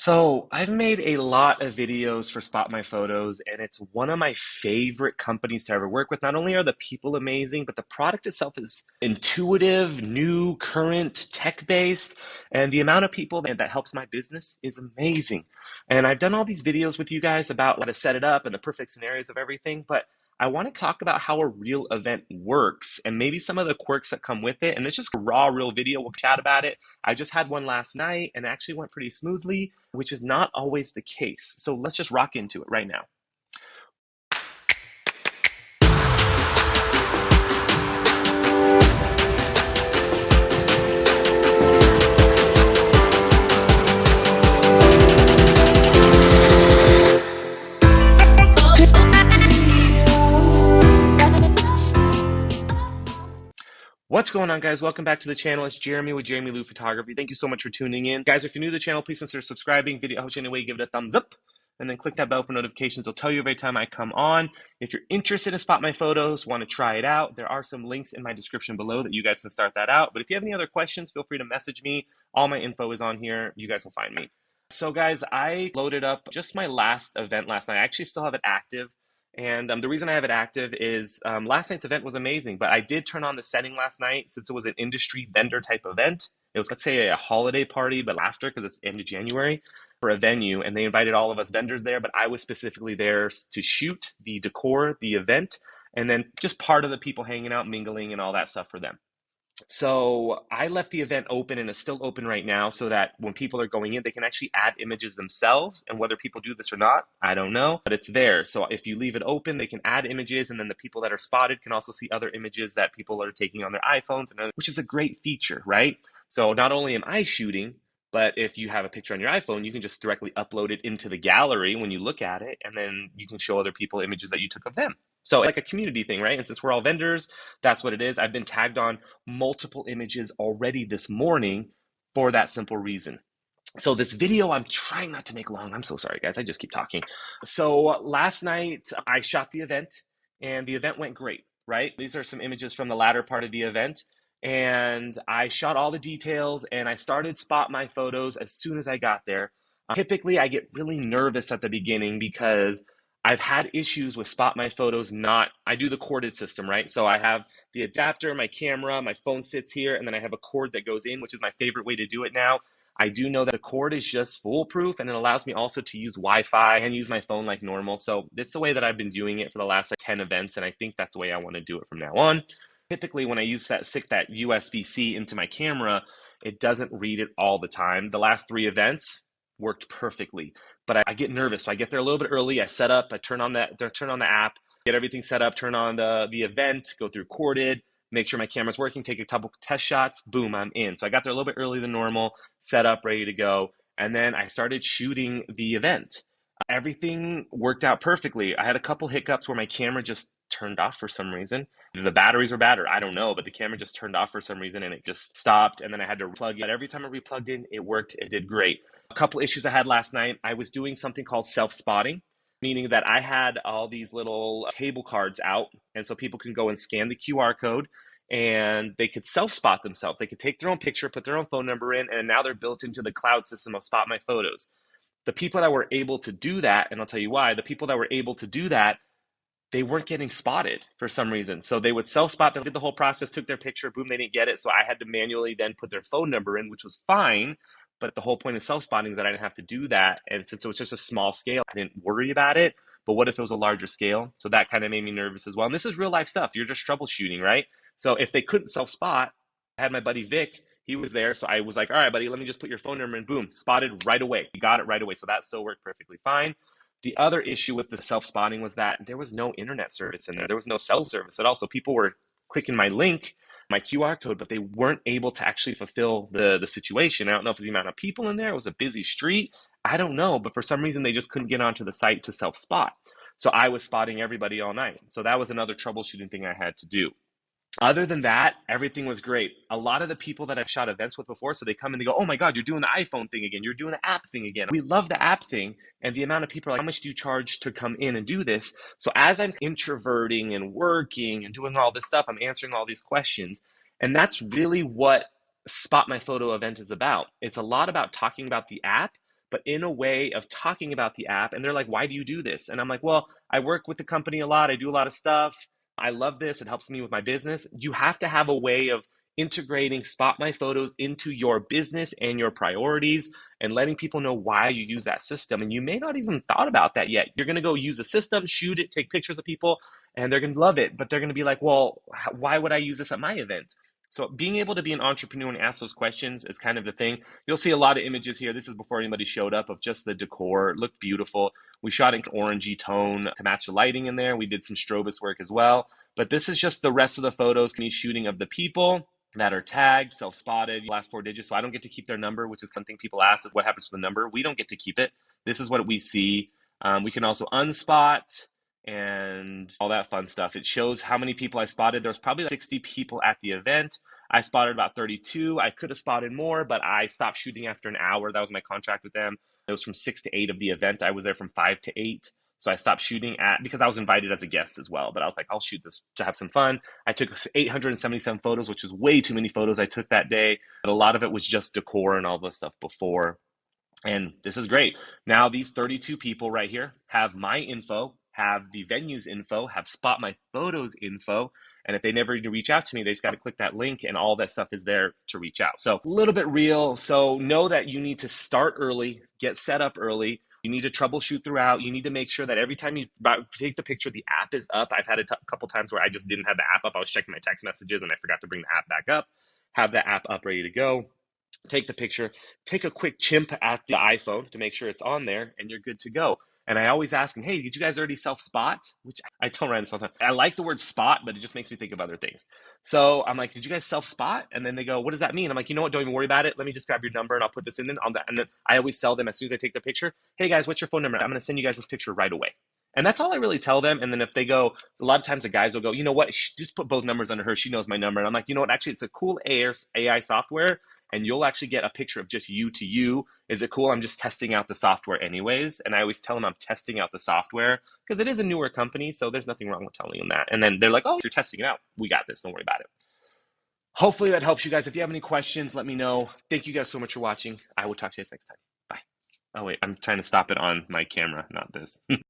So I've made a lot of videos for Spot My Photos, and it's one of my favorite companies to ever work with. Not only are the people amazing, but the product itself is intuitive, new, current, tech-based, and the amount of people that helps my business is amazing. And I've done all these videos with you guys about how to set it up and the perfect scenarios of everything, but I want to talk about how a real event works and maybe some of the quirks that come with it. And it's just a raw, real video. We'll chat about it. I just had one last night and it actually went pretty smoothly, which is not always the case. So let's just rock into it right now. What's going on, guys? Welcome back to the channel. It's Jeremy with Jeremy Lou Photography. Thank you so much for tuning in. Guys, if you're new to the channel, please consider subscribing. Video helps you anyway, give it a thumbs up. And then click that bell for notifications. It'll tell you every time I come on. If you're interested in Spot My Photos, want to try it out, there are some links in my description below that you guys can start that out. But if you have any other questions, feel free to message me. All my info is on here. You guys will find me. So guys, I loaded up just my last event last night. I actually still have it active. And the reason I have it active is last night's event was amazing, but I did turn on the setting last night since it was an industry vendor type event. It was, let's say, a holiday party, but after, because it's end of January, for a venue, and they invited all of us vendors there, but I was specifically there to shoot the decor, the event, and then just part of the people hanging out, mingling, and all that stuff for them. So I left the event open and it's still open right now so that when people are going in, they can actually add images themselves. And whether people do this or not, I don't know, but it's there. So if you leave it open, they can add images, and then the people that are spotted can also see other images that people are taking on their iPhones, which is a great feature, right? So not only am I shooting, but if you have a picture on your iPhone, you can just directly upload it into the gallery when you look at it, and then you can show other people images that you took of them. So like a community thing, right? And since we're all vendors, that's what it is. I've been tagged on multiple images already this morning for that simple reason. So this video, I'm trying not to make long. I'm so sorry, guys. I just keep talking. So last night, I shot the event, and the event went great, right? These are some images from the latter part of the event. And I shot all the details, and I started Spot My Photos as soon as I got there. Typically, I get really nervous at the beginning because I've had issues with Spot My Photos I do the corded system, right? So I have the adapter, my camera, my phone sits here, and then I have a cord that goes in, which is my favorite way to do it now. I do know that the cord is just foolproof, and it allows me also to use Wi-Fi and use my phone like normal. So it's the way that I've been doing it for the last 10 events, and I think that's the way I want to do it from now on. Typically, when I stick that USB-C into my camera, it doesn't read it all the time. The last 3 events worked perfectly, but I get nervous. So I get there a little bit early. I set up, I turn on the app, get everything set up, turn on the event, go through corded, make sure my camera's working, take a couple test shots, boom, I'm in. So I got there a little bit earlier than normal, set up, ready to go. And then I started shooting the event. Everything worked out perfectly. I had a couple hiccups where my camera just turned off for some reason. The batteries were bad, or I don't know, but the camera just turned off for some reason and it just stopped. And then I had to plug it. Every time I replugged in, it worked. It did great. A couple issues I had last night. I was doing something called self-spotting, meaning that I had all these little table cards out. And so people can go and scan the QR code and they could self-spot themselves. They could take their own picture, put their own phone number in, and now they're built into the cloud system of Spot My Photos. The people that were able to do that, and I'll tell you why, the people that were able to do that, they weren't getting spotted for some reason. So they would self-spot, they did the whole process, took their picture, boom, they didn't get it. So I had to manually then put their phone number in, which was fine. But the whole point of self-spotting is that I didn't have to do that. And since it was just a small scale, I didn't worry about it. But what if it was a larger scale? So that kind of made me nervous as well. And this is real life stuff. You're just troubleshooting, right? So if they couldn't self-spot, I had my buddy Vic, he was there. So I was like, all right, buddy, let me just put your phone number in, boom, spotted right away. He got it right away. So that still worked perfectly fine. The other issue with the self-spotting was that there was no internet service in there. There was no cell service at all. So people were clicking my link, my QR code, but they weren't able to actually fulfill the situation. I don't know if it was the amount of people in there. It was a busy street. I don't know. But for some reason, they just couldn't get onto the site to self-spot. So I was spotting everybody all night. So that was another troubleshooting thing I had to do. Other than that, everything was great. A lot of the people that I've shot events with before, so they come and they go, oh my God, you're doing the iPhone thing again. You're doing the app thing again. We love the app thing. And the amount of people are like, how much do you charge to come in and do this? So as I'm introverting and working and doing all this stuff, I'm answering all these questions. And that's really what Spot My Photo event is about. It's a lot about talking about the app, but in a way of talking about the app. And they're like, why do you do this? And I'm like, well, I work with the company a lot. I do a lot of stuff. I love this. It helps me with my business. You have to have a way of integrating Spot My Photos into your business and your priorities and letting people know why you use that system. And you may not even thought about that yet. You're going to go use a system, shoot it, take pictures of people, and they're going to love it. But they're going to be like, well, why would I use this at my event? So being able to be an entrepreneur and ask those questions is kind of the thing. You'll see a lot of images here. This is before anybody showed up of just the decor. It looked beautiful. We shot in orangey tone to match the lighting in there. We did some strobist work as well. But this is just the rest of the photos, me shooting of the people that are tagged, self-spotted, last 4 digits. So I don't get to keep their number, which is something people ask is what happens to the number. We don't get to keep it. This is what we see. We can also unspot and all that fun stuff. It shows how many people I spotted. There was probably like 60 people at the event. I spotted about 32. I could have spotted more, but I stopped shooting after an hour. That was my contract with them. It was from 6 to 8 of the event. I was there from 5 to 8. So I stopped shooting because I was invited as a guest as well. But I was like, I'll shoot this to have some fun. I took 877 photos, which is way too many photos I took that day. But a lot of it was just decor and all the stuff before. And this is great. Now these 32 people right here have my info, have the venue's info, have Spot My Photos info. And if they never need to reach out to me, they just got to click that link and all that stuff is there to reach out. So a little bit real. So know that you need to start early, get set up early. You need to troubleshoot throughout. You need to make sure that every time you take the picture, the app is up. I've had a couple times where I just didn't have the app up. I was checking my text messages and I forgot to bring the app back up. Have the app up ready to go. Take the picture, take a quick chimp at the iPhone to make sure it's on there, and you're good to go. And I always ask them, hey, did you guys already self-spot? Which I tell Ryan sometimes. I like the word spot, but it just makes me think of other things. So I'm like, did you guys self-spot? And then they go, what does that mean? I'm like, you know what? Don't even worry about it. Let me just grab your number and I'll put this in. And then I always tell them as soon as I take the picture, hey guys, what's your phone number? I'm going to send you guys this picture right away. And that's all I really tell them. And then if they go, a lot of times the guys will go, you know what, just put both numbers under her. She knows my number. And I'm like, you know what, actually, it's a cool AI software. And you'll actually get a picture of just you to you. Is it cool? I'm just testing out the software anyways. And I always tell them I'm testing out the software because it is a newer company. So there's nothing wrong with telling them that. And then they're like, oh, you're testing it out. We got this. Don't worry about it. Hopefully that helps you guys. If you have any questions, let me know. Thank you guys so much for watching. I will talk to you guys next time. Bye. Oh, wait, I'm trying to stop it on my camera, not this.